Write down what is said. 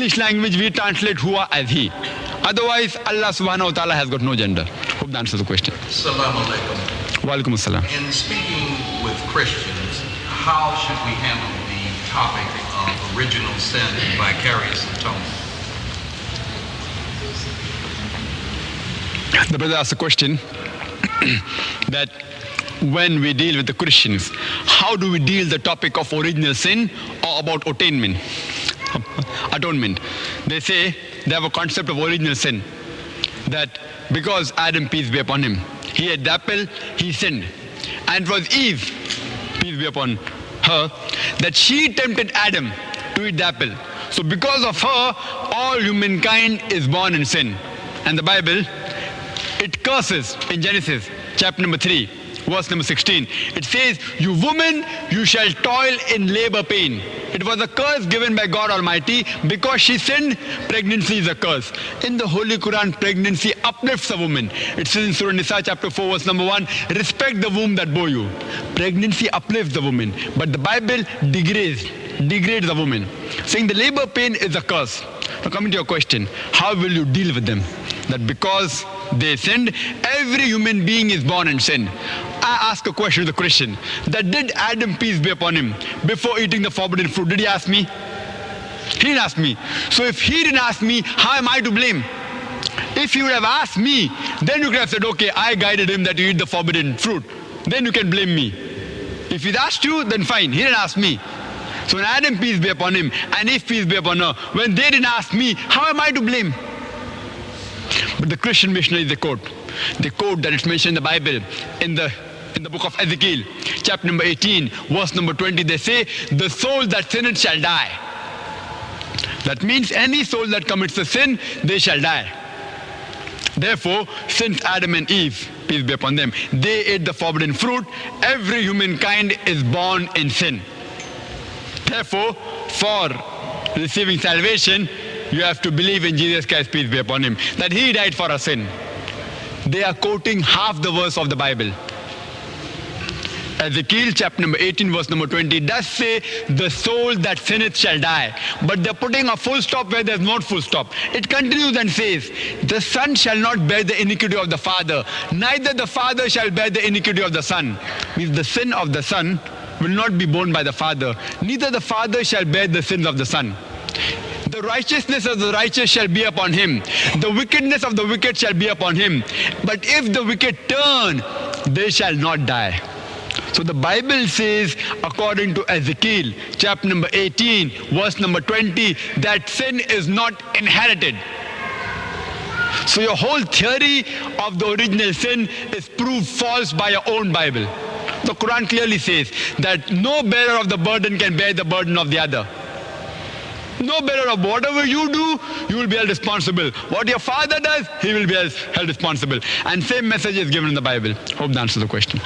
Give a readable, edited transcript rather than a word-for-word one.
English language we translate huwa as he. Otherwise, Allah subhanahu wa ta'ala has got no gender. Hope that answers the question. Assalamu alaikum. Wa alaikum assalam. In speaking with Christians, how should we handle the topic of original sin and vicarious atonement? The brother asked a question that when we deal with the Christians, how do we deal the topic of original sin or about atonement? Atonement. They say they have a concept of original sin, that because Adam, peace be upon him, he ate the apple, he sinned. And it was Eve, peace be upon her, that she tempted Adam to eat the apple. So because of her, all humankind is born in sin. And the Bible, it curses in Genesis chapter number 3, verse number 16. It says, "You woman, you shall toil in labor pain." It was a curse given by God Almighty. Because she sinned, pregnancy is a curse. In the Holy Quran, pregnancy uplifts a woman. It says in Surah Nisa chapter 4, verse number 1, "Respect the womb that bore you." Pregnancy uplifts the woman. But the Bible degrades the woman, saying the labor pain is a curse. Now coming to your question, how will you deal with them? That because they sinned, every human being is born in sin. I ask a question to the Christian, that did Adam, peace be upon him, before eating the forbidden fruit, did he ask me? He didn't ask me. So if he didn't ask me, how am I to blame? If he would have asked me, then you could have said, okay, I guided him that you eat the forbidden fruit. Then you can blame me. If he's asked you, then fine. He didn't ask me. So when Adam, peace be upon him, and Eve, peace be upon her, when they didn't ask me, how am I to blame? But the Christian missionaries, they quote that it's mentioned in the Bible, in the book of Ezekiel, chapter number 18, verse number 20, they say, "The soul that sinneth shall die." That means any soul that commits a sin, they shall die. Therefore, since Adam and Eve, peace be upon them, they ate the forbidden fruit, every humankind is born in sin. Therefore, for receiving salvation, you have to believe in Jesus Christ, peace be upon him, that he died for our sin. They are quoting half the verse of the Bible. Ezekiel chapter number 18, verse number 20 does say, "The soul that sinneth shall die." But they're putting a full stop where there's not full stop. It continues and says, "The son shall not bear the iniquity of the father, neither the father shall bear the iniquity of the son." Means the sin of the son will not be borne by the father, neither the father shall bear the sins of the son. The righteousness of the righteous shall be upon him, the wickedness of the wicked shall be upon him. But if the wicked turn, they shall not die. So the Bible says, according to Ezekiel, chapter number 18, verse number 20, that sin is not inherited. So your whole theory of the original sin is proved false by your own Bible. The Quran clearly says that no bearer of the burden can bear the burden of the other. No bearer of whatever you do, you will be held responsible. What your father does, he will be held responsible. And same message is given in the Bible. Hope that answers the question.